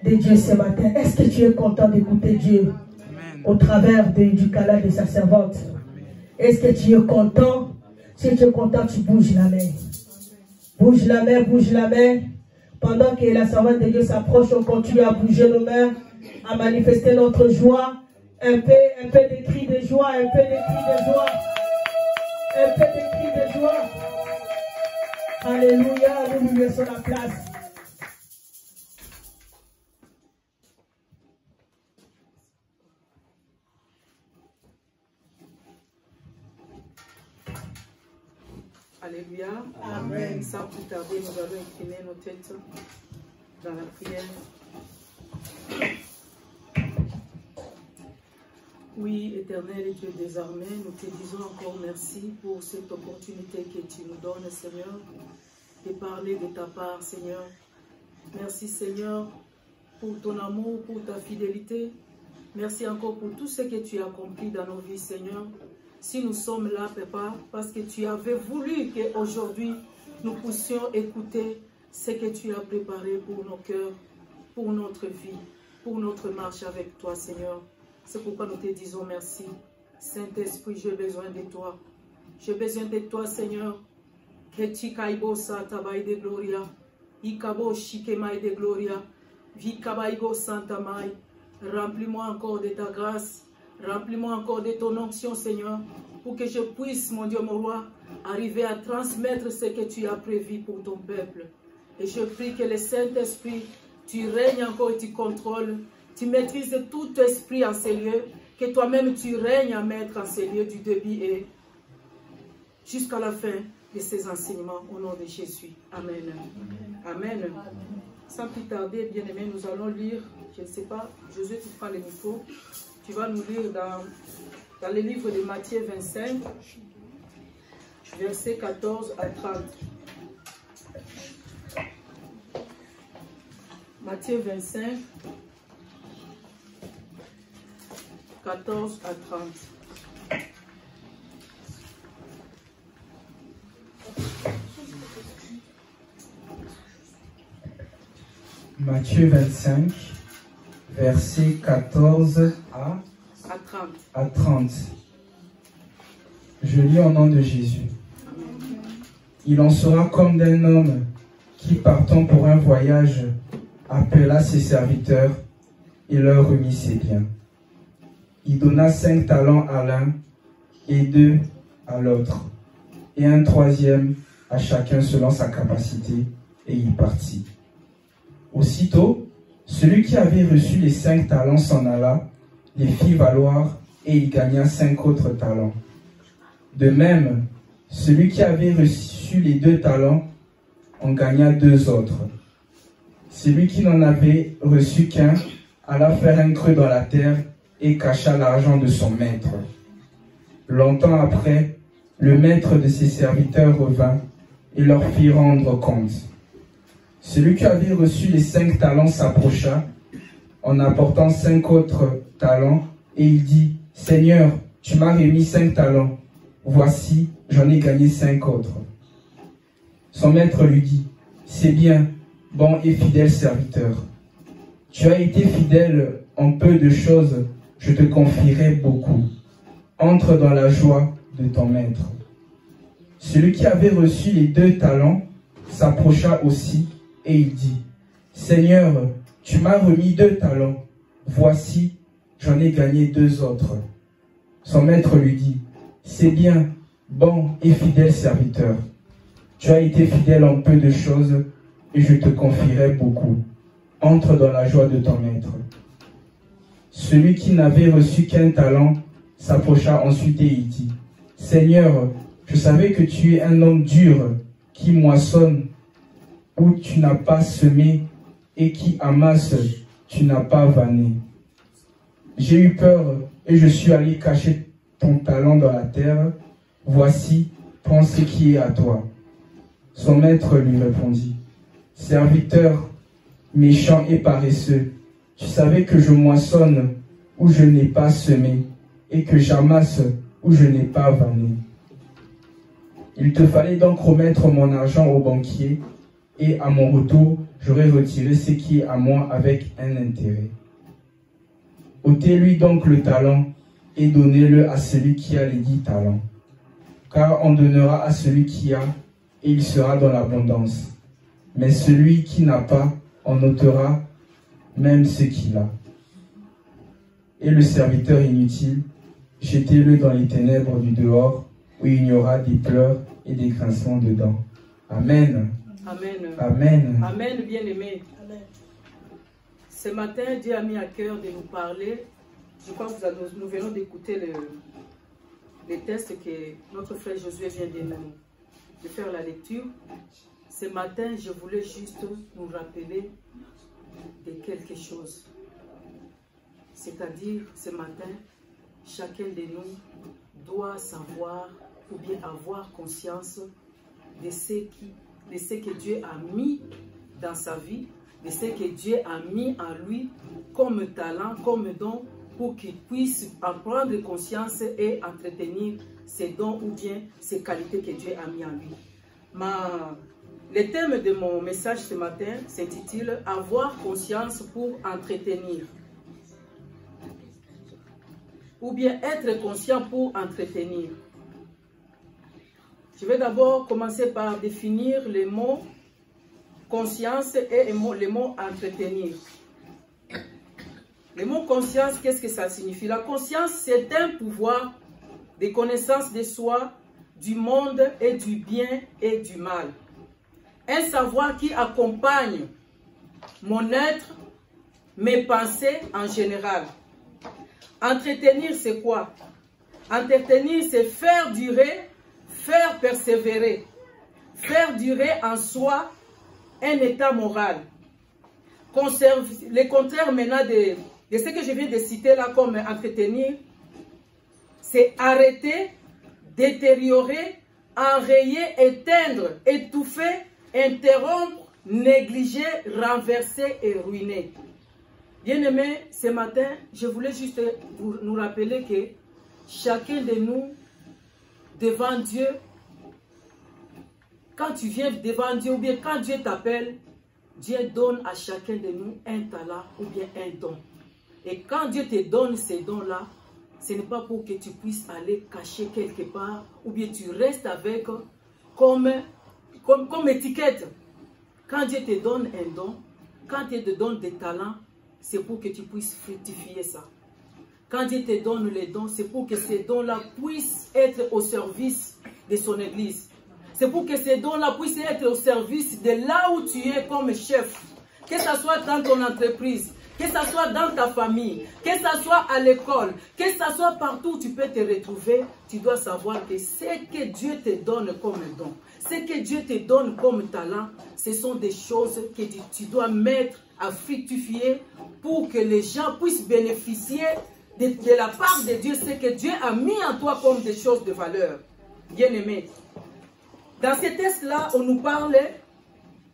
de Dieu ce matin? Est-ce que tu es content d'écouter Dieu au travers du canal de sa servante? Est-ce que tu es content? Si tu es content, tu bouges la main. Bouge la main, bouge la main. Pendant que la servante de Dieu s'approche, on continue à bouger nos mains, à manifester notre joie. Un peu de cris de joie, un peu de cris de joie. Un peu de cris de joie. Alléluia, nous lui laissons la place. Alléluia. Amen. Sans plus tarder, nous allons incliner nos têtes dans la prière. Oui, éternel Dieu des armées, nous te disons encore merci pour cette opportunité que tu nous donnes, Seigneur, de parler de ta part, Seigneur. Merci, Seigneur, pour ton amour, pour ta fidélité. Merci encore pour tout ce que tu as accompli dans nos vies, Seigneur. Si nous sommes là, Papa, parce que tu avais voulu qu'aujourd'hui nous puissions écouter ce que tu as préparé pour nos cœurs, pour notre vie, pour notre marche avec toi, Seigneur. C'est pourquoi nous te disons merci. Saint-Esprit, j'ai besoin de toi. J'ai besoin de toi, Seigneur. Que tu kaibo santa bai de gloria. Ikabo shikemai de gloria. Vikabaigo santa mai. Remplis-moi encore de ta grâce. Remplis-moi encore de ton onction, Seigneur, pour que je puisse, mon Dieu, mon roi, arriver à transmettre ce que tu as prévu pour ton peuple. Et je prie que le Saint-Esprit, tu règnes encore et tu contrôles, tu maîtrises tout esprit en ces lieux, que toi-même tu règnes à mettre en ces lieux du début et jusqu'à la fin de ces enseignements, au nom de Jésus. Amen. Amen. Amen. Sans plus tarder, bien-aimés, nous allons lire, je ne sais pas, Josué, tu prends le micro. Tu vas nous lire dans le livre de Matthieu 25, versets 14 à 30. Matthieu 25, 14 à 30. Matthieu 25, versets 14 à 30. Je lis au nom de Jésus. Il en sera comme d'un homme qui, partant pour un voyage, appela ses serviteurs et leur remit ses biens. Il donna 5 talents à l'un et 2 à l'autre, et un 3e à chacun selon sa capacité, et il partit. Aussitôt, celui qui avait reçu les 5 talents s'en alla, les fit valoir, et il gagna 5 autres talents. De même, celui qui avait reçu les 2 talents en gagna 2 autres. Celui qui n'en avait reçu qu'un alla faire un creux dans la terre et cacha l'argent de son maître. Longtemps après, le maître de ses serviteurs revint et leur fit rendre compte. Celui qui avait reçu les 5 talents s'approcha en apportant 5 autres talents et il dit, « Seigneur, tu m'as remis 5 talents. Voici, j'en ai gagné 5 autres. » Son maître lui dit, « C'est bien, bon et fidèle serviteur. Tu as été fidèle en peu de choses, je te confierai beaucoup. Entre dans la joie de ton maître. » Celui qui avait reçu les 2 talents s'approcha aussi et il dit, « Seigneur, tu m'as remis 2 talents. Voici, j'en ai gagné 2 autres. » Son maître lui dit, « C'est bien, bon et fidèle serviteur. Tu as été fidèle en peu de choses et je te confierai beaucoup. Entre dans la joie de ton maître. » Celui qui n'avait reçu qu'un talent s'approcha ensuite et il dit, « Seigneur, je savais que tu es un homme dur qui moissonne où tu n'as pas semé et qui amasse, tu n'as pas vanné. J'ai eu peur et je suis allé cacher ton talent dans la terre. Voici, prends ce qui est à toi. » Son maître lui répondit, « Serviteur méchant et paresseux, tu savais que je moissonne où je n'ai pas semé et que j'amasse où je n'ai pas vanné. Il te fallait donc remettre mon argent au banquier et à mon retour, j'aurai retiré ce qui est à moi avec un intérêt. Ôtez-lui donc le talent et donnez-le à celui qui a les 10 talents. Car on donnera à celui qui a, et il sera dans l'abondance. Mais celui qui n'a pas, on ôtera même ce qu'il a. Et le serviteur inutile, jetez-le dans les ténèbres du dehors, où il y aura des pleurs et des grincements de dents. Amen. Amen. Amen. Amen, bien-aimés. Ce matin, Dieu a mis à cœur de nous parler. Je crois que nous venons d'écouter les textes que notre frère Josué vient de faire la lecture. Ce matin, je voulais juste nous rappeler de quelque chose. C'est-à-dire, ce matin, chacun de nous doit savoir ou bien avoir conscience de ce que Dieu a mis dans sa vie, de ce que Dieu a mis en lui comme talent, comme don, pour qu'il puisse en prendre conscience et entretenir ses dons ou bien ses qualités que Dieu a mis en lui. Le thème de mon message ce matin s'intitule « Avoir conscience pour entretenir » ou bien « Être conscient pour entretenir ». Je vais d'abord commencer par définir les mots « conscience » et les mots « entretenir ». Le mot « conscience », qu'est-ce que ça signifie? La conscience, c'est un pouvoir de connaissance de soi, du monde et du bien et du mal. Un savoir qui accompagne mon être, mes pensées en général. Entretenir, c'est quoi? Entretenir, c'est faire durer, faire persévérer. Faire durer en soi un état moral. Le contraire maintenant de ce que je viens de citer là comme entretenir, c'est arrêter, détériorer, enrayer, éteindre, étouffer, interrompre, négliger, renverser et ruiner. Bien-aimés, ce matin, je voulais juste nous rappeler que chacun de nous, devant Dieu, quand tu viens devant Dieu ou bien quand Dieu t'appelle, Dieu donne à chacun de nous un talent ou bien un don. Et quand Dieu te donne ces dons-là, ce n'est pas pour que tu puisses aller cacher quelque part ou bien tu restes avec comme étiquette. Quand Dieu te donne un don, quand Dieu te donne des talents, c'est pour que tu puisses fructifier ça. Quand Dieu te donne les dons, c'est pour que ces dons-là puissent être au service de son église. C'est pour que ces dons-là puissent être au service de là où tu es comme chef. Que ce soit dans ton entreprise, que ce soit dans ta famille, que ce soit à l'école, que ce soit partout où tu peux te retrouver, tu dois savoir que ce que Dieu te donne comme don, ce que Dieu te donne comme talent, ce sont des choses que tu dois mettre à fructifier pour que les gens puissent bénéficier de la part de Dieu, ce que Dieu a mis en toi comme des choses de valeur. Bien-aimés, dans ces textes-là, on nous parle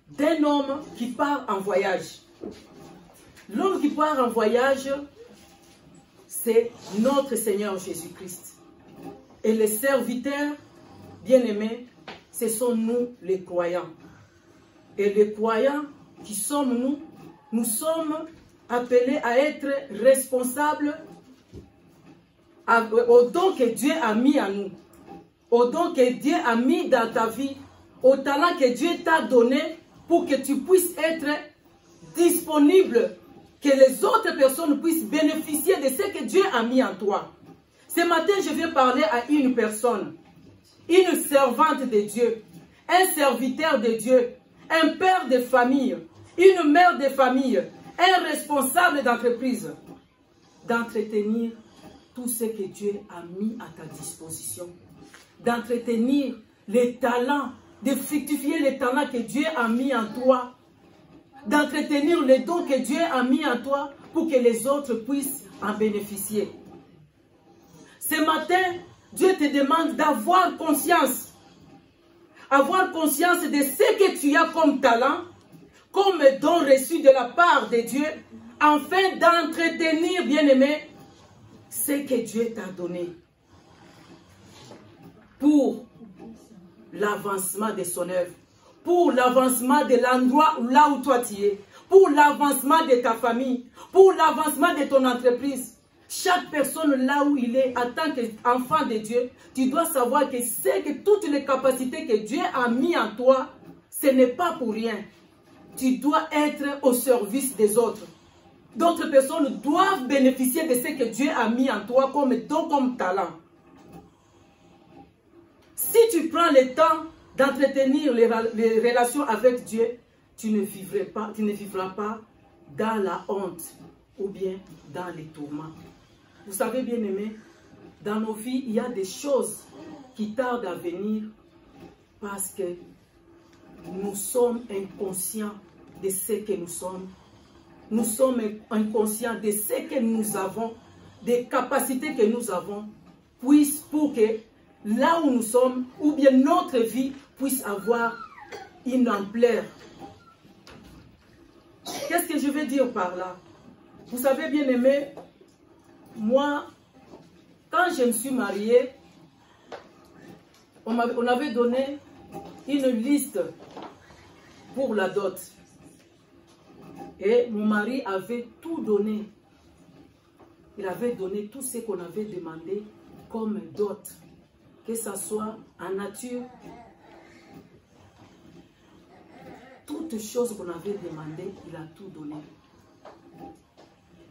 d'un homme qui part en voyage. L'homme qui part en voyage, c'est notre Seigneur Jésus-Christ. Et les serviteurs, bien-aimés, ce sont nous les croyants. Et les croyants qui sommes nous, nous sommes appelés à être responsables au don que Dieu a mis en nous, au don que Dieu a mis dans ta vie, au talent que Dieu t'a donné pour que tu puisses être disponible, que les autres personnes puissent bénéficier de ce que Dieu a mis en toi. Ce matin, je viens parler à une personne, une servante de Dieu, un serviteur de Dieu, un père de famille, une mère de famille, un responsable d'entreprise, d'entretenir tout ce que Dieu a mis à ta disposition, d'entretenir les talents, de fructifier les talents que Dieu a mis en toi, d'entretenir les dons que Dieu a mis en toi pour que les autres puissent en bénéficier. Ce matin, Dieu te demande d'avoir conscience de ce que tu as comme talent, comme don reçu de la part de Dieu, afin d'entretenir, bien-aimé, ce que Dieu t'a donné pour l'avancement de son œuvre, pour l'avancement de l'endroit là où toi tu es, pour l'avancement de ta famille, pour l'avancement de ton entreprise. Chaque personne là où il est, en tant qu'enfant de Dieu, tu dois savoir que c'est que toutes les capacités que Dieu a mis en toi, ce n'est pas pour rien. Tu dois être au service des autres. D'autres personnes doivent bénéficier de ce que Dieu a mis en toi comme don, comme talent. Si tu prends le temps d'entretenir les relations avec Dieu, tu ne vivras pas dans la honte ou bien dans les tourments. Vous savez, bien aimés, dans nos vies, il y a des choses qui tardent à venir parce que nous sommes inconscients de ce que nous sommes. Nous sommes inconscients de ce que nous avons, des capacités que nous avons, pour que là où nous sommes, ou bien notre vie, puisse avoir une ampleur. Qu'est-ce que je veux dire par là? Vous savez, bien aimé, moi, quand je me suis mariée, on avait donné une liste pour la dot. Et mon mari avait tout donné. Il avait donné tout ce qu'on avait demandé comme dot. Que ce soit en nature, toutes choses qu'on avait demandées, il a tout donné.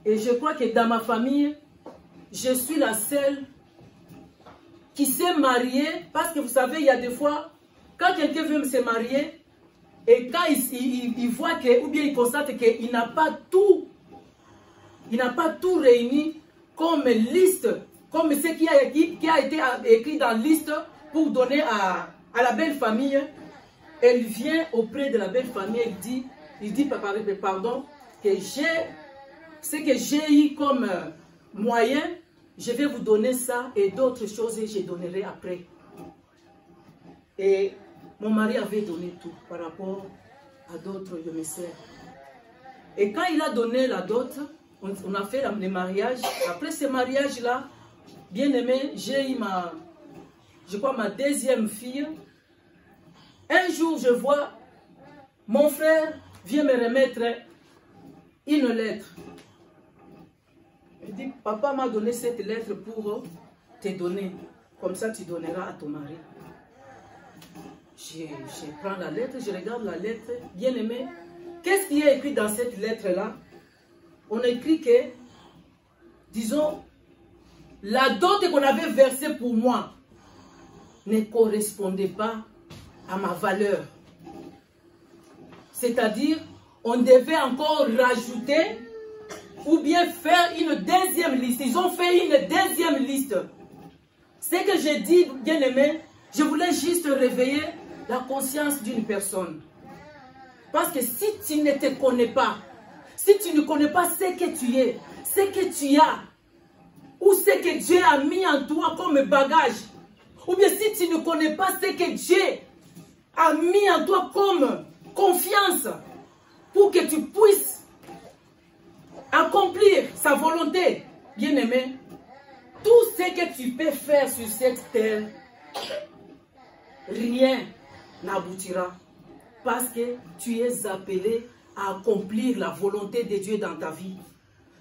Et je crois que dans ma famille, je suis la seule qui s'est mariée. Parce que vous savez, il y a des fois, quand quelqu'un veut se marier, et quand il voit que, ou bien il constate qu'il n'a pas tout, réuni comme liste, comme ce qui a été écrit dans la liste pour donner à la belle famille. Elle vient auprès de la belle famille, il dit pardon, que ce que j'ai eu comme moyen, je vais vous donner ça et d'autres choses et je donnerai après. Et mon mari avait donné tout par rapport à d'autres de mes sœurs. Et quand il a donné la dot, on a fait le mariage. Après ce mariage-là, bien aimé, j'ai eu ma deuxième fille. Un jour, je vois mon frère vient me remettre une lettre. Il dit, papa m'a donné cette lettre pour te donner. Comme ça, tu donneras à ton mari. Je prends la lettre, je regarde la lettre. Bien aimé, qu'est-ce qui est écrit dans cette lettre-là? On a écrit que, disons, la dot qu'on avait versée pour moi ne correspondait pas à ma valeur. C'est-à-dire, on devait encore rajouter ou bien faire une deuxième liste. Ils ont fait une deuxième liste. Ce que j'ai dit, bien aimé, je voulais juste réveiller la conscience d'une personne. Parce que si tu ne te connais pas, si tu ne connais pas ce que tu es, ce que tu as, ou ce que Dieu a mis en toi comme bagage, ou bien si tu ne connais pas ce que Dieu a mis en toi comme confiance, pour que tu puisses accomplir sa volonté, bien aimé, tout ce que tu peux faire sur cette terre, rien n'aboutira. Parce que tu es appelé à accomplir la volonté de Dieu dans ta vie.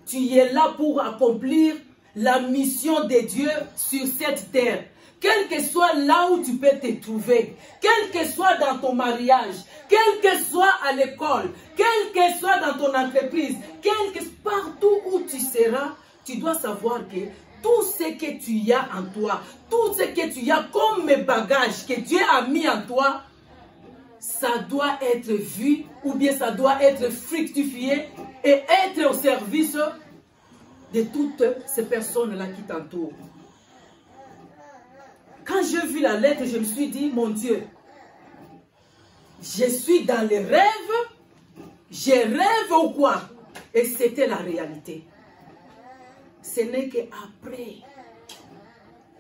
Tu es là pour accomplir la mission de Dieu sur cette terre. Quel que soit là où tu peux te trouver, quel que soit dans ton mariage, quel que soit à l'école, quel que soit dans ton entreprise, partout où tu seras, tu dois savoir que tout ce que tu as en toi, tout ce que tu as comme bagage que Dieu a mis en toi, ça doit être vu ou bien ça doit être fructifié et être au service de toutes ces personnes-là qui t'entourent. Quand j'ai vu la lettre, je me suis dit, mon Dieu, je suis dans les rêves, je rêve ou quoi? Et c'était la réalité. Ce n'est qu'après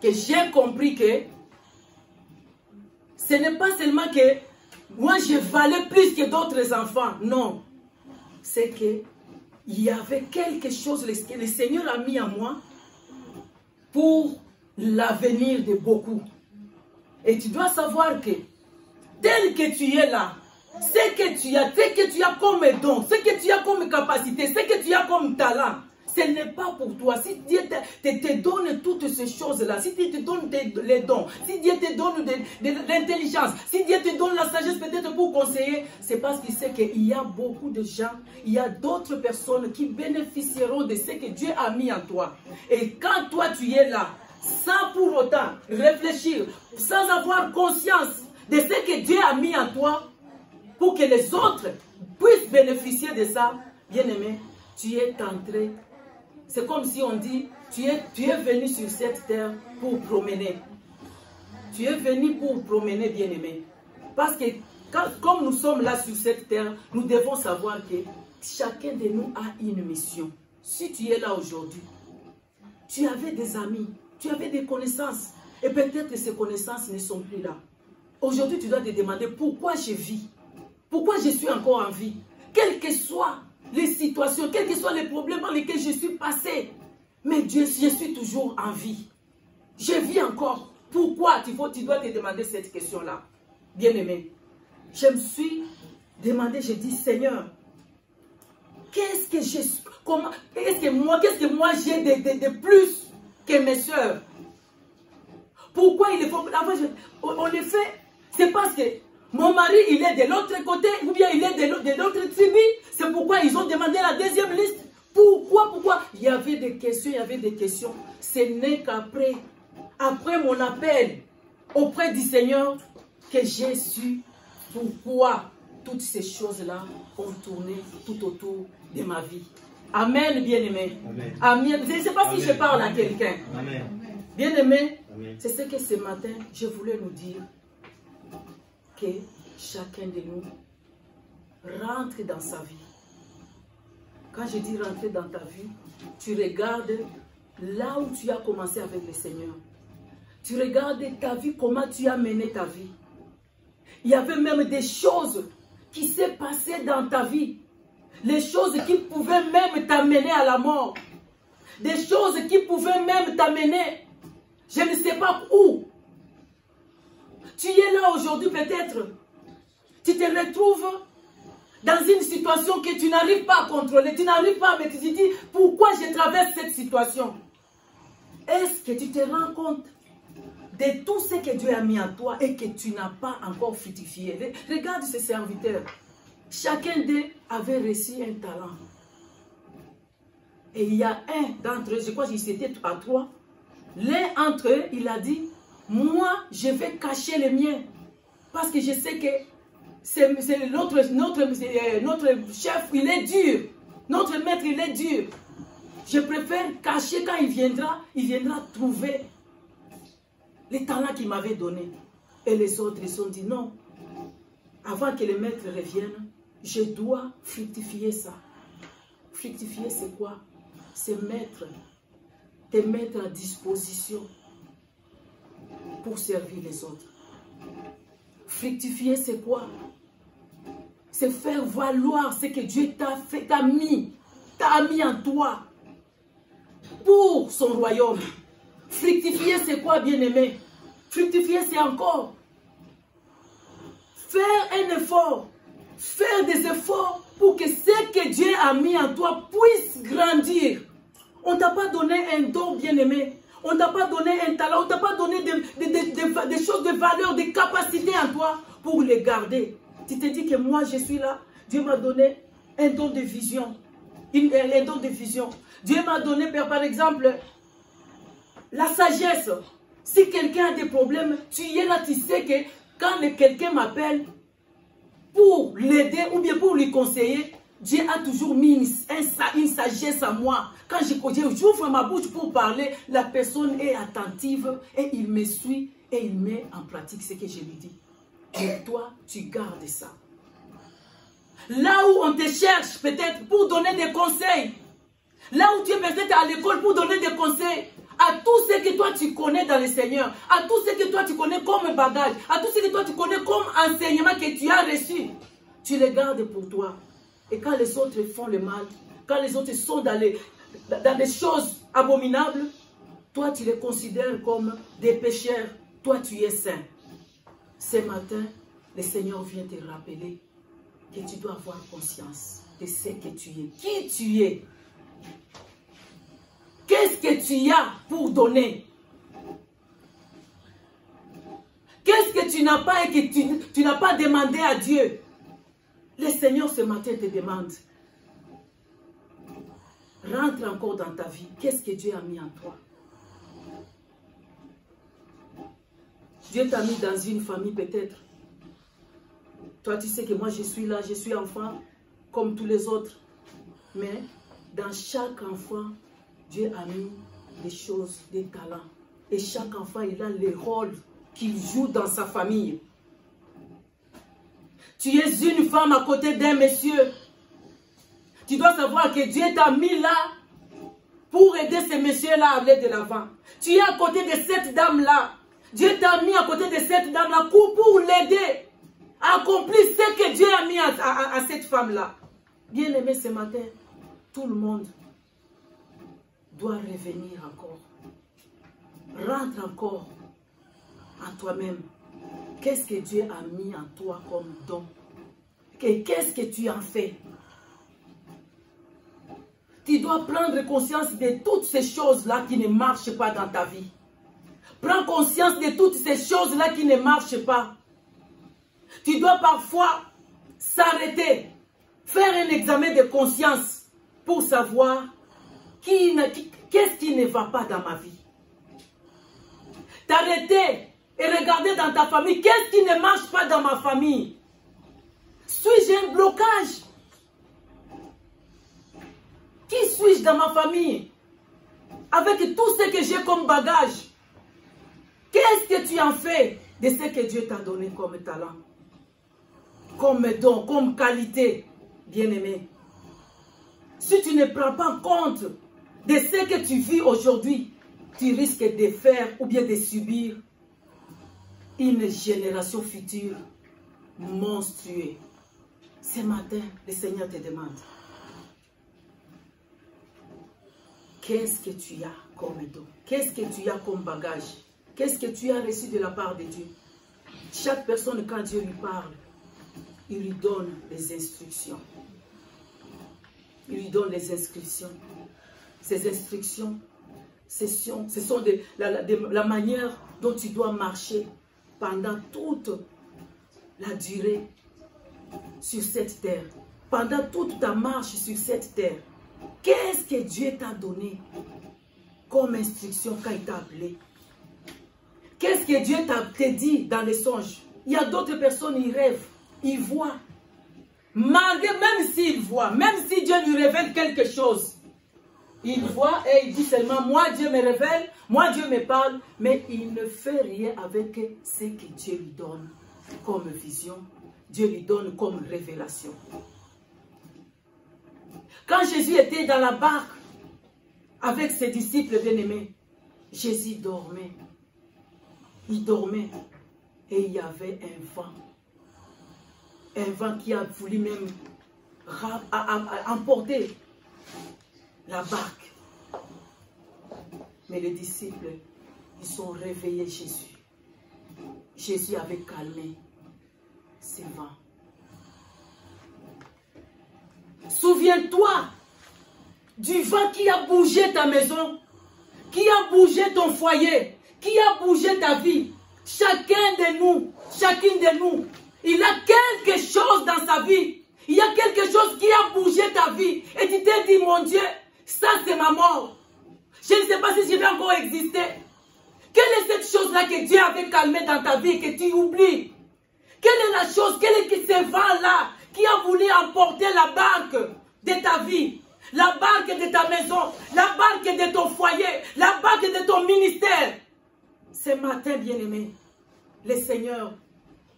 que j'ai compris que ce n'est pas seulement que moi je valais plus que d'autres enfants. Non. C'est qu'il y avait quelque chose que le Seigneur a mis en moi pour l'avenir de beaucoup. Et tu dois savoir que tel que tu es là, Ce que tu as comme don, ce que tu as comme capacité, ce que tu as comme talent, ce n'est pas pour toi. Si Dieu te donne toutes ces choses-là, si Dieu te donne les dons, si Dieu te donne de l'intelligence, si Dieu te donne la sagesse peut-être pour conseiller, c'est parce qu'il sait qu'il y a beaucoup de gens, il y a d'autres personnes qui bénéficieront de ce que Dieu a mis en toi. Et quand toi tu es là, sans pour autant réfléchir, sans avoir conscience de ce que Dieu a mis en toi, pour que les autres puissent bénéficier de ça, bien-aimé, tu es entré. C'est comme si on dit, tu es venu sur cette terre pour promener. Tu es venu pour promener, bien-aimé. Parce que comme nous sommes là sur cette terre, nous devons savoir que chacun de nous a une mission. Si tu es là aujourd'hui, tu avais des amis, tu avais des connaissances. Et peut-être que ces connaissances ne sont plus là. Aujourd'hui, tu dois te demander pourquoi je vis. Pourquoi je suis encore en vie. Quelles que soient les situations, quels que soient les problèmes dans lesquels je suis passé. Mais Dieu, je suis toujours en vie. Je vis encore. Pourquoi tu dois te demander cette question-là. Bien-aimé, je me suis demandé, je dis, Seigneur, qu'est-ce que moi j'ai de plus que mes soeurs? Pourquoi il faut... En effet, c'est parce que mon mari, il est de l'autre côté, ou bien il est de l'autre tribu. C'est pourquoi ils ont demandé la deuxième liste. Pourquoi? Il y avait des questions, Ce n'est qu'après, après mon appel auprès du Seigneur, que j'ai su pourquoi toutes ces choses-là ont tourné tout autour de ma vie. Amen, bien-aimé. Amen. Je ne sais pas si je parle à quelqu'un. Bien-aimé, c'est ce que ce matin, je voulais nous dire. Que chacun de nous rentre dans sa vie. Quand je dis rentrer dans ta vie, tu regardes là où tu as commencé avec le Seigneur. Tu regardes ta vie, comment tu as mené ta vie. Il y avait même des choses qui s'est passées dans ta vie. Les choses qui pouvaient même t'amener à la mort. Des choses qui pouvaient même t'amener, je ne sais pas où. Tu es là aujourd'hui peut-être. Tu te retrouves dans une situation que tu n'arrives pas à contrôler. Tu n'arrives pas à maîtriser. Tu dis, pourquoi je traverse cette situation? Est-ce que tu te rends compte de tout ce que Dieu a mis en toi et que tu n'as pas encore fructifié? Regarde ces serviteurs. Chacun d'eux avait reçu un talent. Et il y a un d'entre eux, je crois qu'ils étaient à 3. L'un d'entre eux, il a dit, moi, je vais cacher les miens. Parce que je sais que c'est notre chef, il est dur. Notre maître, il est dur. Je préfère cacher quand il viendra trouver les talents qu'il m'avait donnés. Et les autres, ils se sont dit, non, avant que le maître revienne, je dois fructifier ça. Fructifier, c'est quoi? C'est te mettre à disposition pour servir les autres. Fructifier, c'est quoi? C'est faire valoir ce que Dieu t'a mis en toi pour son royaume. Fructifier, c'est quoi, bien-aimé? Fructifier, c'est encore faire un effort, faire des efforts pour que ce que Dieu a mis en toi puisse grandir. On ne t'a pas donné un don, bien-aimé. On ne t'a pas donné un talent, on ne t'a pas donné des choses de valeur, des capacités en toi pour les garder. Tu te dis que moi je suis là, Dieu m'a donné un don de vision. Un don de vision. Dieu m'a donné par exemple la sagesse. Si quelqu'un a des problèmes, tu es là, tu sais que quand quelqu'un m'appelle pour l'aider ou bien pour lui conseiller, Dieu a toujours mis une sagesse à moi. Quand j'ouvre ma bouche pour parler, la personne est attentive et il me suit et il met en pratique ce que je lui dis. Et toi, tu gardes ça. Là où on te cherche peut-être pour donner des conseils, là où tu es peut-être à l'école pour donner des conseils, à tout ce que toi tu connais dans le Seigneur, à tout ce que toi tu connais comme bagage, à tout ce que toi tu connais comme enseignement que tu as reçu, tu les gardes pour toi. Et quand les autres font le mal, quand les autres sont dans des choses abominables, toi tu les considères comme des pécheurs, toi tu es saint. Ce matin, le Seigneur vient te rappeler que tu dois avoir conscience de ce que tu es, qui tu es. Qu'est-ce que tu as pour donner? Qu'est-ce que tu n'as pas et que tu n'as pas demandé à Dieu? Le Seigneur ce matin te demande. Rentre encore dans ta vie. Qu'est-ce que Dieu a mis en toi? Dieu t'a mis dans une famille peut-être. Toi, tu sais que moi, je suis là, je suis enfant, comme tous les autres. Mais dans chaque enfant, Dieu a mis des choses, des talents. Et chaque enfant, il a le rôle qu'il joue dans sa famille. Tu es une femme à côté d'un monsieur. Tu dois savoir que Dieu t'a mis là pour aider ce monsieur-là à aller de l'avant. Tu es à côté de cette dame-là. Dieu t'a mis à côté de cette dame-là pour l'aider à accomplir ce que Dieu a mis à cette femme-là. Bien aimé, ce matin, tout le monde doit revenir encore. Rentre encore en toi-même. Qu'est-ce que Dieu a mis en toi comme don? Qu'est-ce que tu en fais? Tu dois prendre conscience de toutes ces choses-là qui ne marchent pas dans ta vie. Prends conscience de toutes ces choses-là qui ne marchent pas. Tu dois parfois s'arrêter, faire un examen de conscience pour savoir qu'est-ce qui ne va pas dans ma vie. T'arrêter et regarder dans ta famille, qu'est-ce qui ne marche pas dans ma famille? Suis-je un blocage? Qui suis-je dans ma famille? Avec tout ce que j'ai comme bagage, qu'est-ce que tu en fais de ce que Dieu t'a donné comme talent, comme don, comme qualité, bien-aimé? Si tu ne prends pas compte de ce que tu vis aujourd'hui, tu risques de faire ou bien de subir une génération future monstrueuse. Ce matin, le Seigneur te demande, qu'est-ce que tu as comme don? Qu'est-ce que tu as comme bagage? Qu'est-ce que tu as reçu de la part de Dieu? Chaque personne, quand Dieu lui parle, il lui donne les instructions. Il lui donne les instructions. Ces instructions, ce sont la manière dont tu dois marcher pendant toute la durée sur cette terre. Pendant toute ta marche sur cette terre. Qu'est-ce que Dieu t'a donné comme instruction quand il t'a appelé? Qu'est-ce que Dieu t'a dit dans les songes? Il y a d'autres personnes, ils rêvent, ils voient. Malgré, même s'ils voient, même si Dieu lui révèle quelque chose, il voit et il dit seulement, moi Dieu me révèle, moi Dieu me parle, mais il ne fait rien avec ce que Dieu lui donne comme vision, Dieu lui donne comme révélation. Quand Jésus était dans la barque avec ses disciples bien-aimés, Jésus dormait. Il dormait et il y avait un vent. Un vent qui a voulu même emporter la barque. Mais les disciples, ils sont réveillés Jésus. Jésus avait calmé ces vents. Souviens-toi du vent qui a bougé ta maison, qui a bougé ton foyer, qui a bougé ta vie. Chacun de nous, chacune de nous, il a quelque chose dans sa vie. Il y a quelque chose qui a bougé ta vie. Et tu t'es dit, mon Dieu, ça c'est ma mort. Je ne sais pas si je vais encore exister. Quelle est cette chose-là que Dieu avait calmée dans ta vie, que tu oublies? Quelle est la chose, quel est ce vent-là qui a voulu emporter la barque de ta vie, la barque de ta maison, la barque de ton foyer, la barque de ton ministère? Ce matin, bien-aimé, le Seigneur,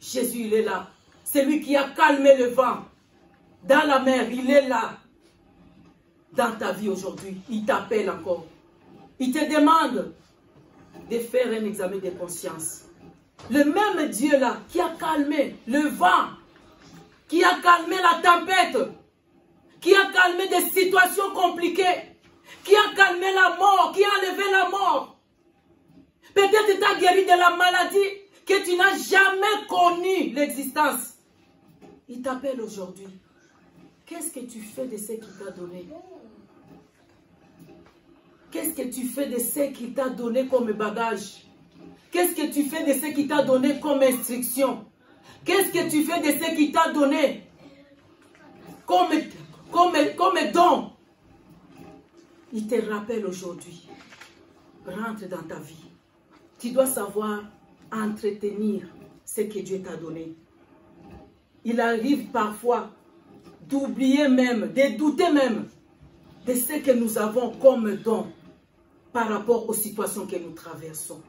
Jésus, il est là. C'est lui qui a calmé le vent dans la mer. Il est là dans ta vie aujourd'hui. Il t'appelle encore. Il te demande de faire un examen de conscience. Le même Dieu là qui a calmé le vent, qui a calmé la tempête, qui a calmé des situations compliquées, qui a calmé la mort, qui a enlevé la mort. Peut-être tu as guéri de la maladie que tu n'as jamais connu l'existence. Il t'appelle aujourd'hui. Qu'est-ce que tu fais de ce qu'il t'a donné? Qu'est-ce que tu fais de ce qu'il t'a donné comme bagage? Qu'est-ce que tu fais de ce qu'il t'a donné comme instruction? Qu'est-ce que tu fais de ce qu'il t'a donné comme don? Il te rappelle aujourd'hui. Rentre dans ta vie. Tu dois savoir entretenir ce que Dieu t'a donné. Il arrive parfois d'oublier même, de douter même de ce que nous avons comme don par rapport aux situations que nous traversons.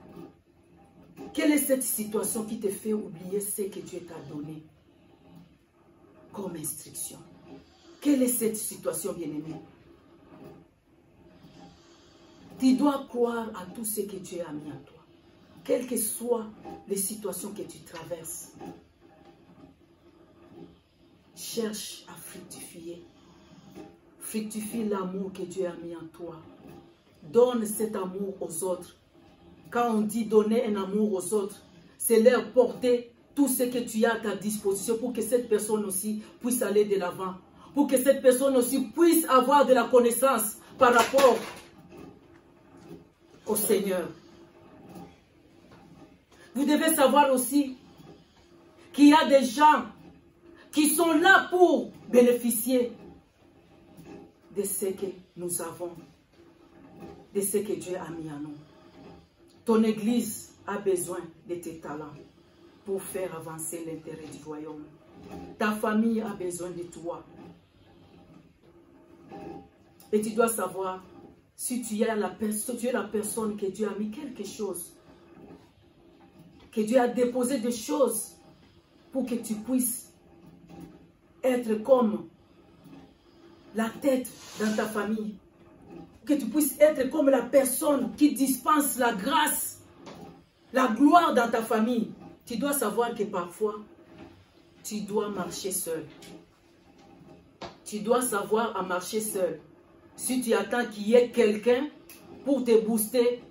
Quelle est cette situation qui te fait oublier ce que Dieu t'a donné comme instruction? Quelle est cette situation, bien-aimé? Tu dois croire à tout ce que Dieu a mis en toi. Quelles que soient les situations que tu traverses. Cherche à fructifier. Fructifie l'amour que Dieu a mis en toi. Donne cet amour aux autres. Quand on dit donner un amour aux autres, c'est leur porter tout ce que tu as à ta disposition pour que cette personne aussi puisse aller de l'avant. Pour que cette personne aussi puisse avoir de la connaissance par rapport au Seigneur. Vous devez savoir aussi qu'il y a des gens qui sont là pour bénéficier de ce que nous avons, de ce que Dieu a mis en nous. Ton église a besoin de tes talents pour faire avancer l'intérêt du royaume. Ta famille a besoin de toi. Et tu dois savoir, si tu es la personne que Dieu a mis quelque chose, que Dieu a déposé des choses pour que tu puisses être comme la tête dans ta famille, que tu puisses être comme la personne qui dispense la grâce, la gloire dans ta famille. Tu dois savoir que parfois, tu dois marcher seul. Tu dois savoir à marcher seul. Si tu attends qu'il y ait quelqu'un pour te booster,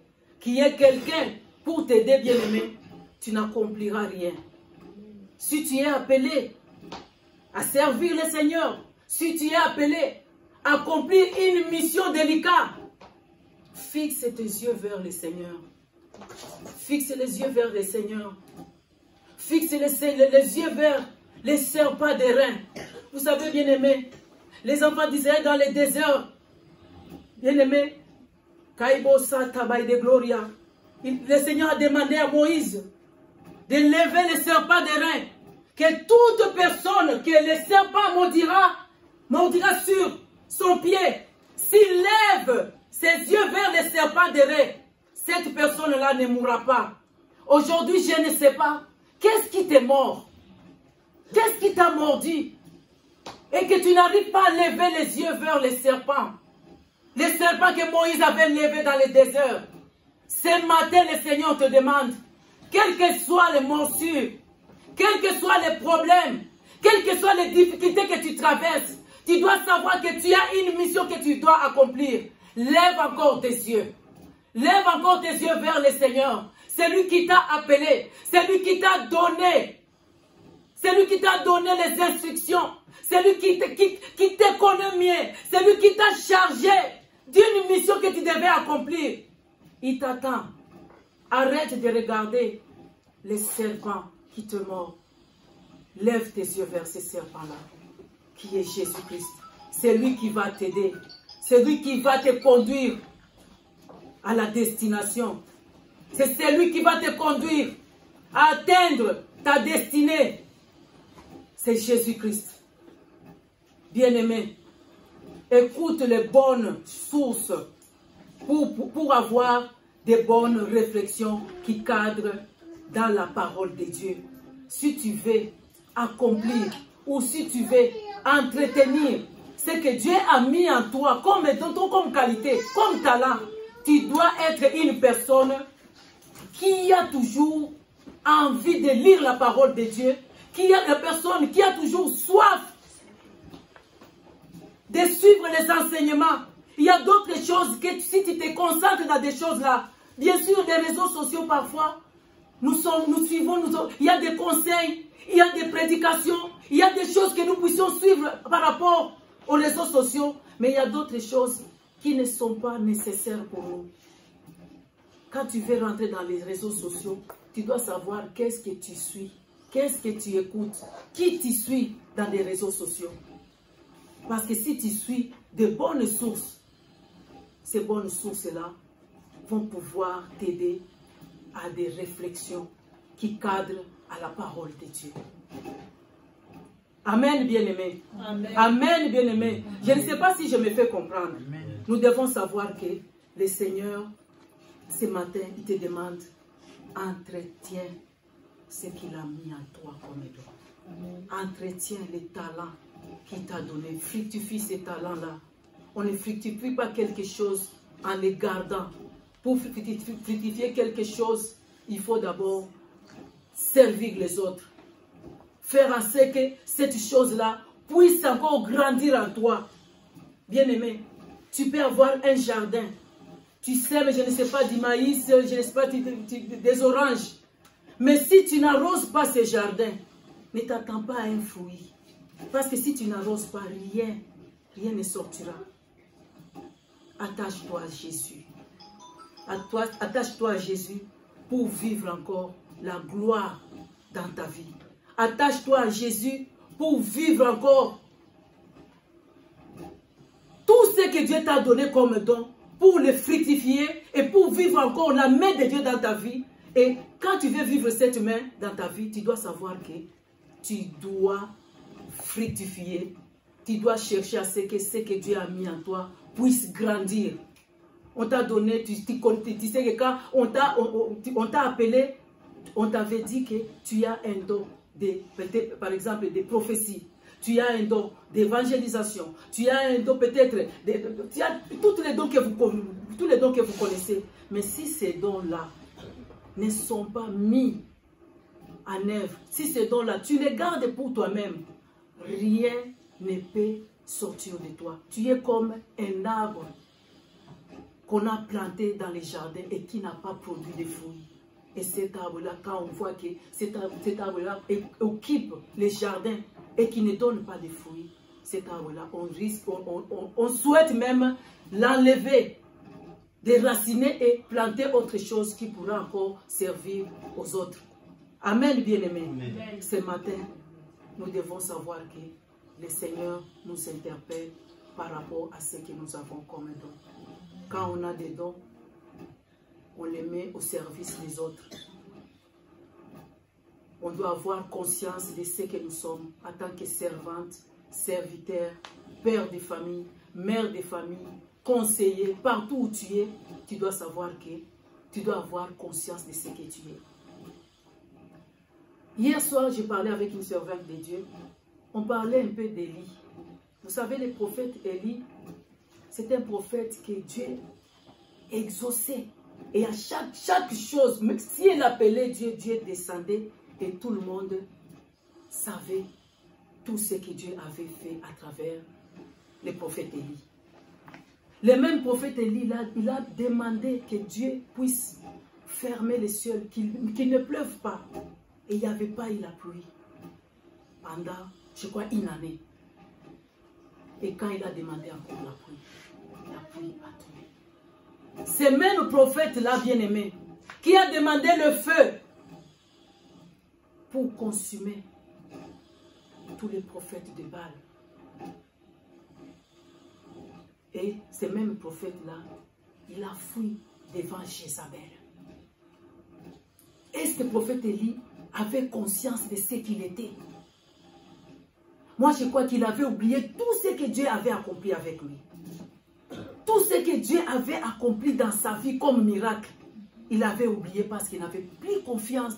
qu'il y ait quelqu'un pour t'aider, bien-aimé, tu n'accompliras rien. Si tu es appelé à servir le Seigneur, si tu es appelé à accomplir une mission délicate, fixe tes yeux vers le Seigneur. Fixe les yeux vers le Seigneur. Fixe les yeux vers les serpents des reins. Vous savez, bien-aimés, les enfants d'Israël dans les déserts, bien-aimés, Kaibosa Tabaï de Gloria, le Seigneur a demandé à Moïse de lever les serpents des reins, que toute personne que le serpent maudira sur son pied, s'il lève ses yeux vers les serpents des reins, cette personne-là ne mourra pas. Aujourd'hui, je ne sais pas, qu'est-ce qui t'est mort? Qu'est-ce qui t'a mordu? Et que tu n'arrives pas à lever les yeux vers les serpents. Les serpents que Moïse avait levés dans le désert. Ce matin, le Seigneur te demande, quelles que soient les morsures, quels que soient les problèmes, quelles que soient les difficultés que tu traverses, tu dois savoir que tu as une mission que tu dois accomplir. Lève encore tes yeux. Lève encore tes yeux vers le Seigneur. C'est lui qui t'a appelé. C'est lui qui t'a donné. C'est lui qui t'a donné les instructions. C'est lui qui te connaît mieux. C'est lui qui t'a chargé d'une mission que tu devais accomplir. Il t'attend. Arrête de regarder les serpents qui te mordent. Lève tes yeux vers ces serpents-là, qui est Jésus-Christ. C'est lui qui va t'aider. C'est lui qui va te conduire à la destination. C'est celui qui va te conduire à atteindre ta destinée. C'est Jésus-Christ. Bien-aimé, écoute les bonnes sources pour avoir des bonnes réflexions qui cadrent dans la parole de Dieu. Si tu veux accomplir ou si tu veux entretenir ce que Dieu a mis en toi comme qualité, comme talent, tu dois être une personne qui a toujours envie de lire la parole de Dieu, la personne qui a toujours soif de suivre les enseignements. Il y a d'autres choses que si tu te concentres dans des choses là, bien sûr des réseaux sociaux parfois, nous suivons, il y a des conseils, il y a des prédications, il y a des choses que nous puissions suivre par rapport aux réseaux sociaux, mais il y a d'autres choses qui ne sont pas nécessaires pour nous. Quand tu veux rentrer dans les réseaux sociaux, tu dois savoir qu'est-ce que tu suis, qu'est-ce que tu écoutes, qui tu suis dans les réseaux sociaux. Parce que si tu suis de bonnes sources, ces bonnes sources-là vont pouvoir t'aider à des réflexions qui cadrent à la parole de Dieu. Amen, bien-aimé. Amen, Amen bien-aimé. Je ne sais pas si je me fais comprendre. Amen. Nous devons savoir que le Seigneur, ce matin, il te demande, entretiens ce qu'il a mis en toi comme don. Entretiens les talents qu'il t'a donné. Fructifie ces talents-là. On ne fructifie pas quelque chose en les gardant. Pour fructifier quelque chose, il faut d'abord servir les autres. Faire en sorte que cette chose-là puisse encore grandir en toi. Bien-aimé, tu peux avoir un jardin. Tu sèmes, je ne sais pas, du maïs, je ne sais pas, des oranges. Mais si tu n'arroses pas ce jardin, ne t'attends pas à un fruit. Parce que si tu n'arroses pas, rien ne sortira. Attache-toi à Jésus. Attache-toi à Jésus pour vivre encore la gloire dans ta vie. Attache-toi à Jésus pour vivre encore tout ce que Dieu t'a donné comme don, pour le fructifier et pour vivre encore la main de Dieu dans ta vie. Et quand tu veux vivre cette main dans ta vie, tu dois savoir que tu dois fructifier. Tu dois chercher à ce que Dieu a mis en toi puisse grandir. On t'a donné, tu sais que quand on t'a appelé, on t'avait dit que tu as un don, par exemple, des prophéties. Tu as un don d'évangélisation. Tu as un don peut-être, tu as tous les dons que vous connaissez. Mais si ces dons-là ne sont pas mis en œuvre, si ces dons-là, tu les gardes pour toi-même, rien ne peut sortir de toi. Tu es comme un arbre qu'on a planté dans les jardins et qui n'a pas produit de fruits. Et cet arbre-là, quand on voit que cet arbre-là occupe les jardins et qui ne donne pas de fruits, cet arbre-là, on souhaite même l'enlever, déraciner et planter autre chose qui pourra encore servir aux autres. Amen, bien-aimés. Ce matin, nous devons savoir que le Seigneur nous interpelle par rapport à ce que nous avons comme don. Quand on a des dons, on les met au service des autres. On doit avoir conscience de ce que nous sommes en tant que servantes, serviteurs, pères de famille, mères de famille, conseillers, partout où tu es, tu dois savoir que tu dois avoir conscience de ce que tu es. Hier soir, j'ai parlé avec une servante de Dieu. On parlait un peu d'Élie. Vous savez, le prophète Élie, c'est un prophète que Dieu exauçait. Et à chaque chose, même si elle appelait Dieu, Dieu descendait et tout le monde savait tout ce que Dieu avait fait à travers le prophète Élie. Le même prophète Élie, il a demandé que Dieu puisse fermer les cieux, qu'il ne pleuve pas. Et il n'y avait pas eu la pluie pendant, je crois, une année. Et quand il a demandé encore la pluie a tombé. Ce même prophète-là, bien-aimé, qui a demandé le feu pour consumer tous les prophètes de Baal. Et ce même prophète-là, il a fui devant Jézabel. Est-ce que le prophète Élie avait conscience de ce qu'il était? Moi, je crois qu'il avait oublié tout ce que Dieu avait accompli avec lui. Tout ce que Dieu avait accompli dans sa vie comme miracle, il avait oublié parce qu'il n'avait plus conscience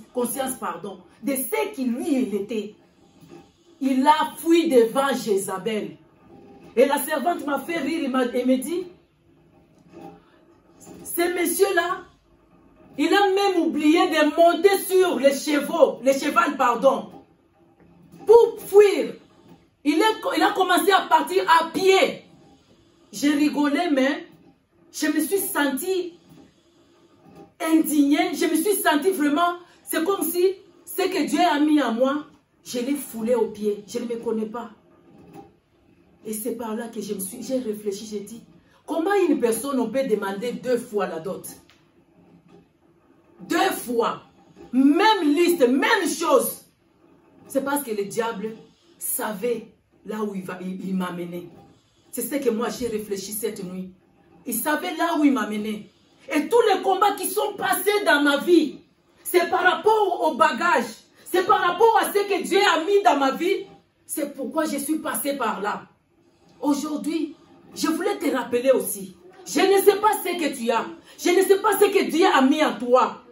de ce qu'il lui il était. Il a fui devant Jézabel. Et la servante m'a fait rire et me dit, ce monsieur-là, il a même oublié de monter sur les cheval, pour fuir. Il a commencé à partir à pied. J'ai rigolé, mais je me suis sentie indignée. Je me suis sentie vraiment, C'est comme si ce que Dieu a mis en moi, je l'ai foulé aux pieds. Je ne me connais pas. Et c'est par là que j'ai réfléchi, j'ai dit, comment une personne on peut demander 2 fois la dot? 2 fois. Même liste, même chose. C'est parce que le diable savait là où il m'a mené. C'est ce que moi j'ai réfléchi cette nuit. Il savait là où il m'a mené. Et tous les combats qui sont passés dans ma vie, c'est par rapport au bagage. C'est par rapport à ce que Dieu a mis dans ma vie. C'est pourquoi je suis passé par là. Aujourd'hui, je voulais te rappeler aussi. Je ne sais pas ce que tu as. Je ne sais pas ce que Dieu a mis en toi.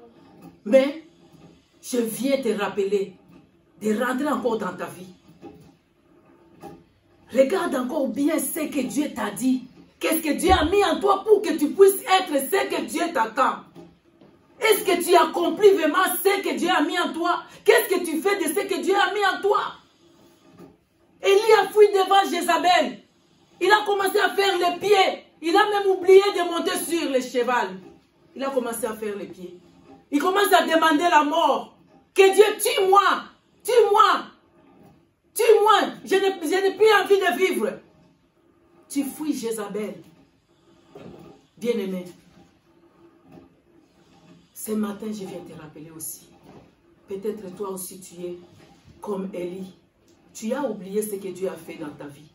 Mais je viens te rappeler de rentrer encore dans ta vie. Regarde encore bien ce que Dieu t'a dit. Qu'est-ce que Dieu a mis en toi pour que tu puisses être ce que Dieu t'attend? Est-ce que tu accomplis vraiment ce que Dieu a mis en toi? Qu'est-ce que tu fais de ce que Dieu a mis en toi? Élie a fui devant Jézabel. Il a commencé à faire les pieds. Il a même oublié de monter sur le cheval. Il a commencé à faire les pieds. Il commence à demander la mort. Que Dieu tue-moi. Tue-moi. Tue-moi. Je n'ai plus envie de vivre. Tu fuis Jézabel. Bien-aimé. Ce matin, je viens te rappeler aussi. Peut-être toi aussi tu es comme Élie. Tu as oublié ce que Dieu a fait dans ta vie.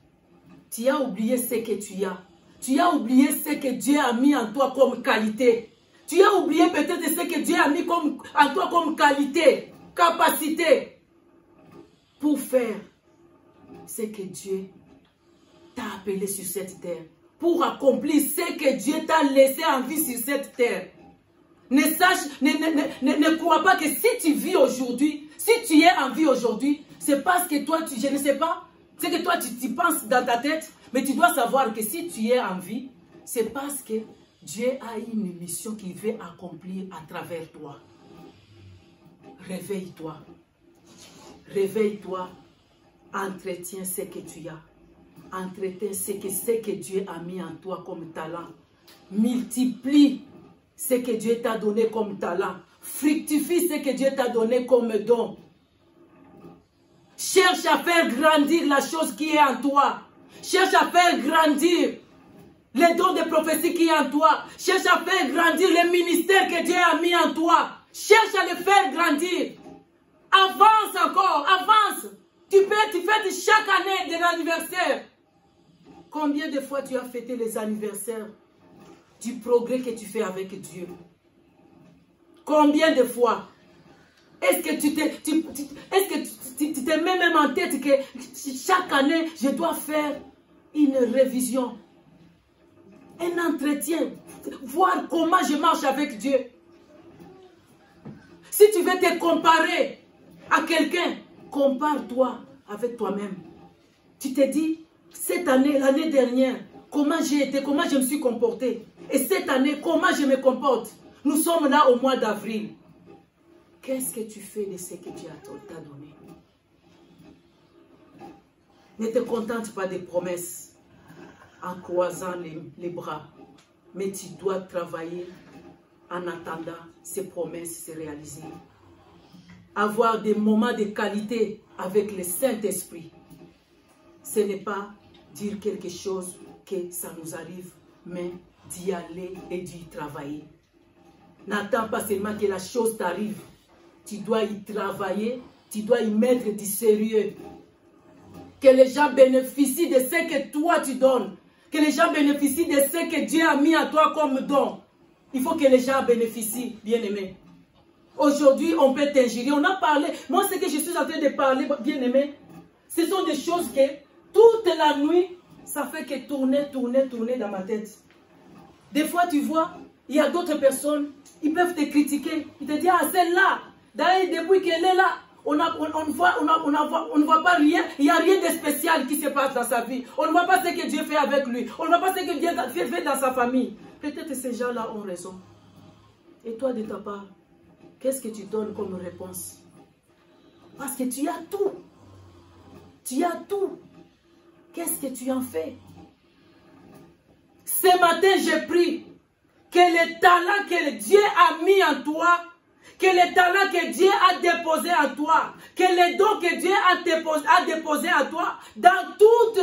Tu as oublié ce que tu as. Tu as oublié ce que Dieu a mis en toi comme qualité. Tu as oublié peut-être ce que Dieu a mis en toi comme qualité, capacité, pour faire ce que Dieu t'a appelé sur cette terre. Pour accomplir ce que Dieu t'a laissé en vie sur cette terre. Ne crois pas que si tu vis aujourd'hui, si tu es en vie aujourd'hui, c'est parce que toi, je ne sais pas, c'est que toi, tu penses dans ta tête, mais tu dois savoir que si tu es en vie, c'est parce que Dieu a une mission qu'il veut accomplir à travers toi. Réveille-toi. Réveille-toi. Entretiens ce que tu as. Entretiens ce que Dieu a mis en toi comme talent. Multiplie ce que Dieu t'a donné comme talent. Fructifie ce que Dieu t'a donné comme don. Cherche à faire grandir la chose qui est en toi. Cherche à faire grandir les dons de prophétie qui est en toi. Cherche à faire grandir le ministère que Dieu a mis en toi. Cherche à le faire grandir. Avance encore, avance. Tu fêtes chaque année de l'anniversaire. Combien de fois tu as fêté les anniversaires du progrès que tu fais avec Dieu? Combien de fois? Est-ce que tu te mets même en tête que chaque année, je dois faire une révision, un entretien, voir comment je marche avec Dieu? Si tu veux te comparer à quelqu'un, compare-toi avec toi-même. Tu te dis, cette année, l'année dernière, comment j'ai été, comment je me suis comporté. Et cette année, comment je me comporte. Nous sommes là au mois d'avril. Qu'est-ce que tu fais de ce que Dieu t'a donné? Ne te contente pas des promesses en croisant les bras. Mais tu dois travailler en attendant ces promesses se réaliser. Avoir des moments de qualité avec le Saint-Esprit. Ce n'est pas dire quelque chose que ça nous arrive, mais d'y aller et d'y travailler. N'attends pas seulement que la chose t'arrive. Tu dois y travailler, tu dois y mettre du sérieux. Que les gens bénéficient de ce que toi tu donnes. Que les gens bénéficient de ce que Dieu a mis à toi comme don. Il faut que les gens bénéficient, bien-aimés. Aujourd'hui, on peut t'injurier. On a parlé, moi ce que je suis en train de parler, bien-aimés, ce sont des choses que toute la nuit, ça fait que tourner dans ma tête. Des fois, tu vois, il y a d'autres personnes, ils peuvent te critiquer. Ils te disent, ah, celle-là, depuis qu'elle est là, on ne voit pas rien, il n'y a rien de spécial qui se passe dans sa vie. On ne voit pas ce que Dieu fait avec lui. On ne voit pas ce que Dieu fait dans sa famille. Peut-être ces gens-là ont raison. Et toi, de ta part, qu'est-ce que tu donnes comme réponse? Parce que tu as tout. Tu as tout. Qu'est-ce que tu en fais? Ce matin, j'ai pris que le talent que Dieu a mis en toi, que les talents que Dieu a déposés en toi, que les dons que Dieu a déposés en toi, dans tous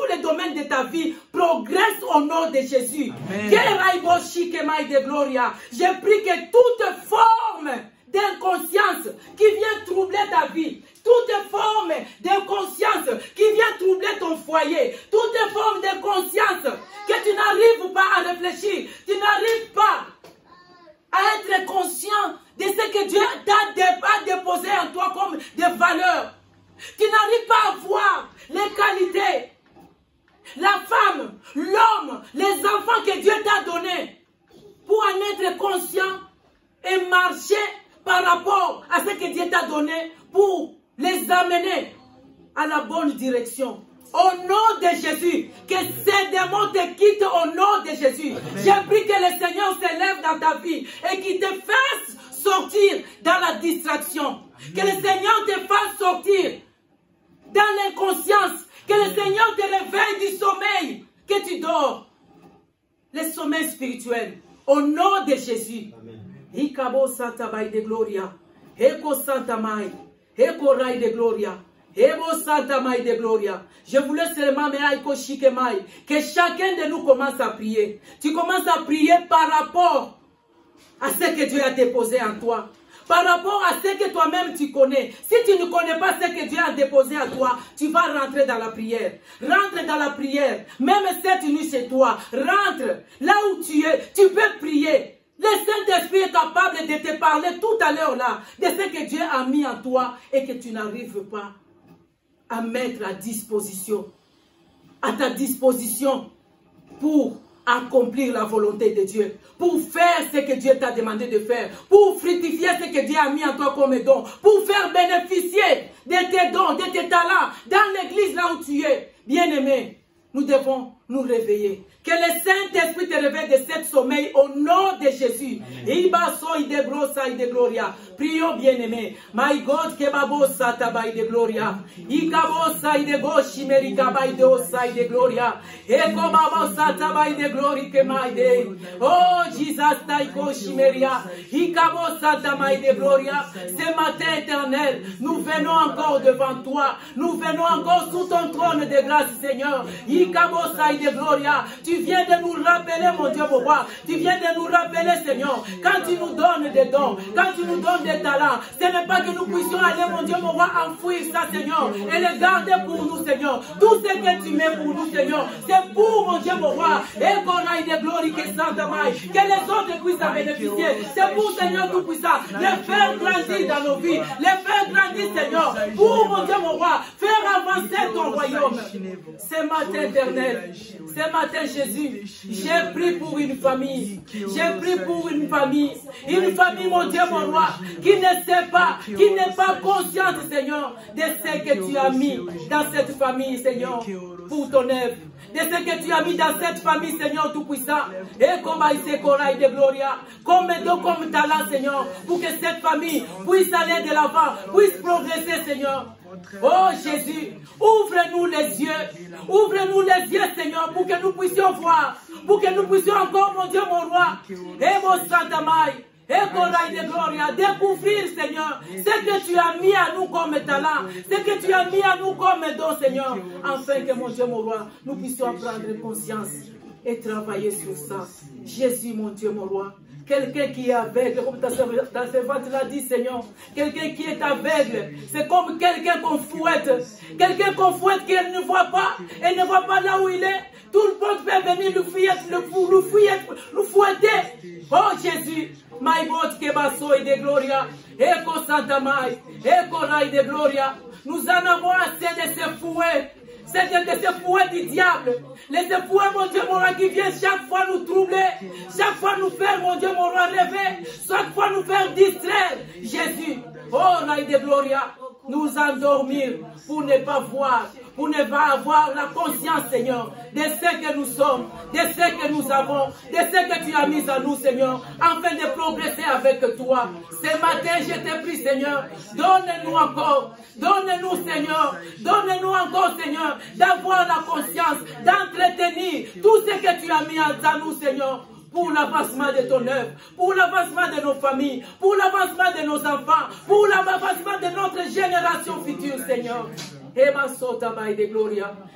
les domaines de ta vie, progressent au nom de Jésus. Je prie que toute forme d'inconscience qui vient troubler ta vie, toute forme d'inconscience qui vient troubler ton foyer, toute forme d'inconscience que tu n'arrives pas à réfléchir, tu n'arrives pas à être conscient de ce que Dieu t'a déposé en toi comme des valeurs. Tu n'arrives pas à voir les qualités, la femme, l'homme, les enfants que Dieu t'a donnés pour en être conscient et marcher par rapport à ce que Dieu t'a donné pour les amener à la bonne direction. Au nom de Jésus, que ces démons te quittent au nom de Jésus. J'ai pris que le Seigneur s'élève dans ta vie et qu'il te fasse sortir dans la distraction. Que le Seigneur te fasse sortir dans l'inconscience. Que le Seigneur te réveille du sommeil que tu dors. Le sommeil spirituel. Au nom de Jésus. Ikabo Santa Mai de Gloria. Eko Santa Mai. Eko Rai de Gloria. Ebo Santa Mai de Gloria. Je voulais seulement que chacun de nous commence à prier. Tu commences à prier par rapport à ce que Dieu a déposé en toi. Par rapport à ce que toi-même tu connais. Si tu ne connais pas ce que Dieu a déposé en toi, tu vas rentrer dans la prière. Rentre dans la prière. Même cette nuit chez toi. Rentre là où tu es. Tu peux prier. Le Saint-Esprit est capable de te parler tout à l'heure là. De ce que Dieu a mis en toi et que tu n'arrives pas à mettre à disposition, à ta disposition pour accomplir la volonté de Dieu, pour faire ce que Dieu t'a demandé de faire, pour fructifier ce que Dieu a mis en toi comme don, pour faire bénéficier de tes dons, de tes talents dans l'église là où tu es. Bien-aimé, nous devons nous réveiller. Que le Saint-Esprit te réveille de cet sommeil au nom de Jésus. Prions bien-aimés. My God, kebabo satabai de gloria. Ikabo sai de goshi merikabai de osai de gloria. Eko babo satabai de glory kemai de. Oh Jesus taiko shimeria. Ikabo satamai de gloria. Ce matin éternel, nous venons encore devant toi. Nous venons encore sous ton trône de grâce, Seigneur. Ikabo sai de gloria. Tu viens de nous rappeler, mon Dieu, mon roi. Tu viens de nous rappeler, Seigneur, quand tu nous donnes des dons, quand tu nous donnes des talents, ce n'est pas que nous puissions aller, mon Dieu, mon roi, enfouir ça, Seigneur, et le garder pour nous, Seigneur. Tout ce que tu mets pour nous, Seigneur, c'est pour, mon Dieu, mon roi, et qu'on aille de gloire, que les autres puissent en bénéficier. C'est pour, Seigneur, tout puissant, les faire grandir dans nos vies, les faire grandir, Seigneur, pour, mon Dieu, mon roi, faire avancer ton royaume. Ce matin éternel, ce matin, Jésus, j'ai prié pour une famille. J'ai prié pour une famille, mon Dieu, mon roi, qui ne sait pas, qui n'est pas consciente, Seigneur, de ce que tu as mis dans cette famille, Seigneur, pour ton œuvre. De ce que tu as mis dans cette famille, Seigneur Tout-Puissant. Et comme Aïsé Koraï de Gloria, comme don, comme talent, Seigneur, pour que cette famille puisse aller de l'avant, puisse progresser, Seigneur. Oh Jésus, ouvre-nous les yeux, Seigneur, pour que nous puissions voir, pour que nous puissions encore, mon Dieu, mon roi, et mon Saint-Amai, et Koraï de Gloria, découvrir, Seigneur, ce que tu as mis à nous comme talent, ce que tu as mis à nous comme don, Seigneur, afin que, mon Dieu, mon roi, nous puissions prendre conscience et travailler sur ça. Jésus, mon Dieu, mon roi. Quelqu'un qui est aveugle, comme ta servante l'a dit, Seigneur. Quelqu'un qui est aveugle, c'est comme quelqu'un qu'on fouette. Quelqu'un qu'on fouette qui ne voit pas, et ne voit pas là où il est. Tout le monde peut venir nous fouetter. Oh Jésus, my God, Kebaso et de Gloria, Eko Santa Mai, Eko Rai de Gloria. Nous en avons assez de ces fouets. C'est de ces fouets du diable. Les fouets, mon Dieu, mon roi, qui viennent chaque fois nous troubler. Chaque fois nous faire, mon Dieu, mon roi, rêver. Chaque fois nous faire distraire. Jésus, oh, Rai de Gloria, nous endormir pour ne pas voir, pour ne pas avoir la conscience, Seigneur, de ce que nous sommes, de ce que nous avons, de ce que tu as mis en nous, Seigneur, afin de progresser avec toi. Ce matin, je te prie, Seigneur, donne-nous encore, donne-nous, Seigneur, donne-nous encore, Seigneur, d'avoir la conscience, d'entretenir tout ce que tu as mis en nous, Seigneur, pour l'avancement de ton œuvre, pour l'avancement de nos familles, pour l'avancement de nos enfants, pour l'avancement de notre génération future, Seigneur.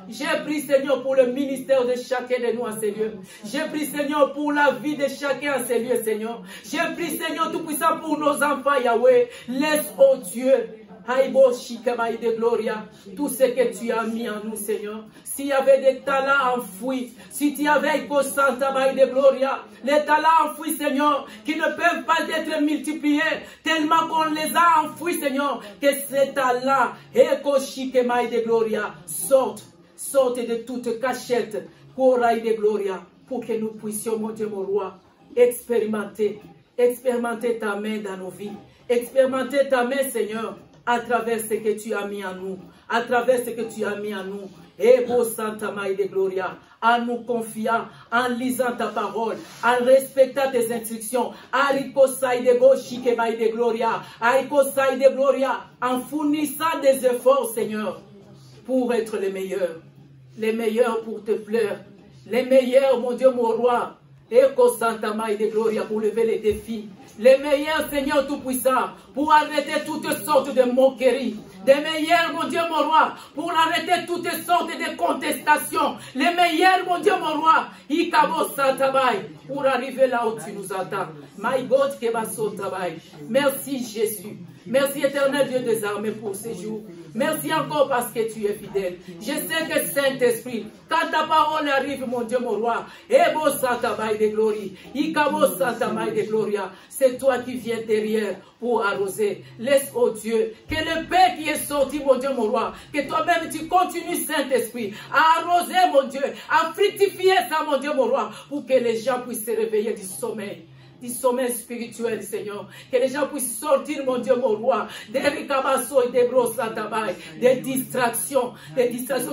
J'ai pris, Seigneur, pour le ministère de chacun de nous à ces lieux. J'ai pris, Seigneur, pour la vie de chacun à ces lieux, Seigneur. J'ai pris, Seigneur, tout-puissant, pour nos enfants, Yahweh. Laisse, oh Dieu, de Gloria, tout ce que tu as mis en nous, Seigneur. S'il y avait des talents enfouis, si tu avais de Gloria, les talents enfouis, Seigneur, qui ne peuvent pas être multipliés, tellement qu'on les a enfouis, Seigneur, que ces talents, de Gloria, sortent de toute cachette, de Gloria, pour que nous puissions, mon Dieu, mon roi, expérimenter ta main dans nos vies, expérimenter ta main, Seigneur, à travers ce que tu as mis en nous, à travers ce que tu as mis en nous. Et beau Santa Maria de Gloria, en nous confiant, en lisant ta parole, en respectant tes instructions, de Gloria, de Gloria, en fournissant des efforts, Seigneur, pour être les meilleurs pour te plaire, les meilleurs, mon Dieu, mon roi, Eko Santa Maria de Gloria, pour lever les défis. Les meilleurs, Seigneur Tout-Puissant, pour arrêter toutes sortes de moqueries. Les meilleurs, mon Dieu, mon roi, pour arrêter toutes sortes de contestations. Les meilleurs, mon Dieu, mon roi, Ikabo Santa Maria, pour arriver là où tu nous attends. My God, Keba Santa Maria. Merci Jésus. Merci éternel Dieu des armées pour ces jours. Merci encore parce que tu es fidèle. Je sais que Saint-Esprit, quand ta parole arrive, mon Dieu, mon roi, Ebo Santa Maria de Gloria, Ikabo Santa Maria de Gloria, c'est toi qui viens derrière pour arroser. Laisse, oh Dieu, que le paix qui est sorti, mon Dieu, mon roi, que toi-même tu continues, Saint-Esprit, à arroser, mon Dieu, à fructifier ça, mon Dieu, mon roi, pour que les gens puissent se réveiller du sommeil spirituel, Seigneur. Que les gens puissent sortir, mon Dieu, mon roi, des ricabasso et des brossatabai, des distractions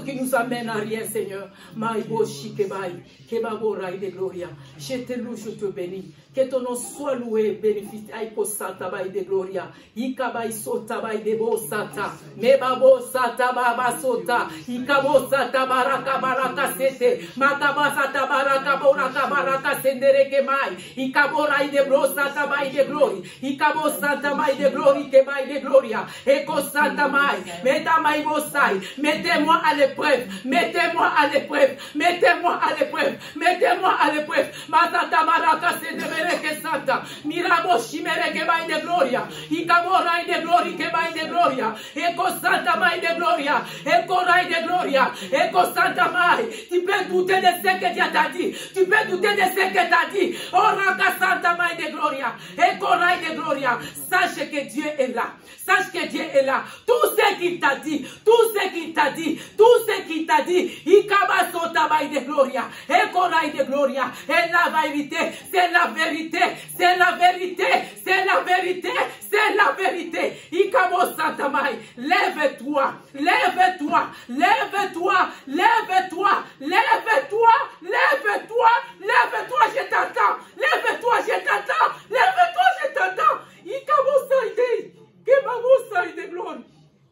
qui nous amènent à rien, Seigneur. Maïbo Shikebai, Kebaborai de Gloria. Je te loue, je te bénis. Que ton nom soit loué, bénéfice, Aïko Satabai de Gloria. Ikabai Sotabai de Bosata. Mebabo Sata Baba Sota. Ikabo Sata Baraka Baraka Sete. Mataba Sata Baraka Boraka Baraka Sendereke Mai. Ikabora de Brosata Mai de Glory. Ikabo Santa Mai de Glory, Kebai de Gloria. Eko Santa Mai. Metamai Bosai. Mettez-moi à l'épreuve. Mettez-moi à l'épreuve. Mettez-moi à l'épreuve. Mettez-moi à l'épreuve. Matata Baraka Sendereke Santa, Mirabo Shimere que va de Gloria, Icamora de Gloria que va de Gloria, Eco Santa Mai de Gloria, Eco Rai de Gloria, Eco Santa Mai. Tu peux douter de ce que Dieu t'a dit, tu peux douter de ce que t'as dit. Oraka Santa Mai de Gloria, Eco Rai de Gloria. Sache que Dieu est là, sache que Dieu est là. Tout ce qu'il t'a dit, tout ce qu'il t'a dit, tout ce qu'il t'a dit, Icaba Santa Mai de Gloria, Eco Rai de Gloria. Et la vérité, c'est la vérité. C'est la vérité, c'est la vérité, c'est la vérité. Ikamo Santamai, lève-toi, lève-toi, lève-toi, lève-toi, lève-toi, lève-toi, lève-toi, je t'attends, lève-toi, je t'attends, lève-toi, je t'attends. Ikamo Saide, Kemamo Saide glory,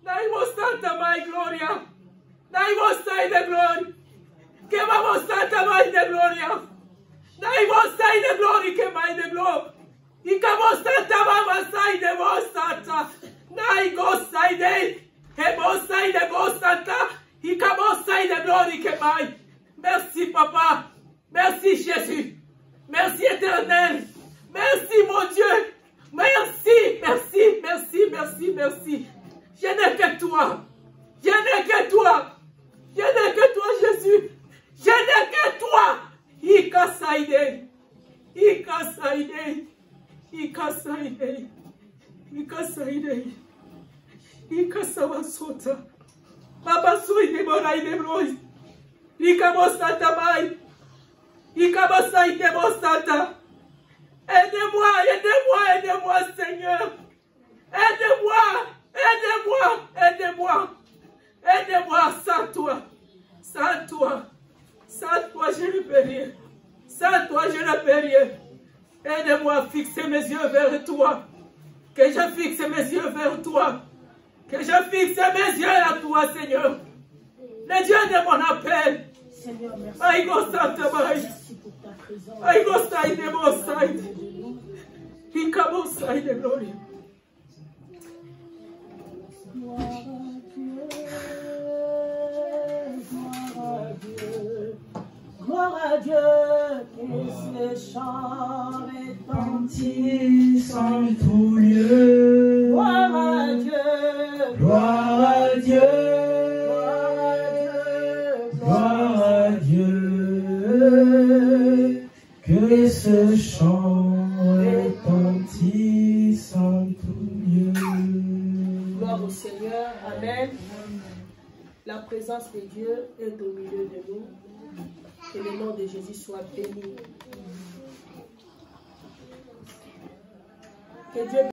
Naimo Santamai gloria, Naimo Saide glory, Kemamo Santamai de gloria. Naimo sai de glory que mai de glory. I camo santa mama sai de vostata. Nai go sai de. E bo sai de vostata. I camo sai de glory que mai. Merci papa. Merci Jésus. Merci éternel. Merci mon Dieu. Merci, merci, merci, merci, merci. Je n'ai que toi. Je n'ai que toi. Je n'ai que toi Jésus. Je n'ai que toi. Ika Saide, Ika Saide, Ika Saide, Ika Saide, Ika Sawasota, Baba Soide Morai de Rose, Ika Mosata Mai, Ika Mosai de Mosata. Aidez-moi, aidez-moi, aidez-moi, Seigneur. Aidez-moi, aidez-moi, aidez-moi, aidez-moi, sans toi, sans toi. Sans toi, je ne peux rien. Sans toi, je ne peux rien. Aide-moi à fixer mes yeux vers toi. Que je fixe mes yeux vers toi. Que je fixe mes yeux à toi, Seigneur. Le Dieu de mon appel. Seigneur, merci. Merci pour ta I go side, the most side. He come outside the glory. Gloire à Dieu, et ce chant retentisse en tout lieu. Gloire à Dieu, gloire à Dieu, gloire à Dieu, que ce chant retentisse en tout lieu. Gloire au Seigneur, amen. La présence de Dieu est au milieu de nous. Que le nom de Jésus soit béni. Que Dieu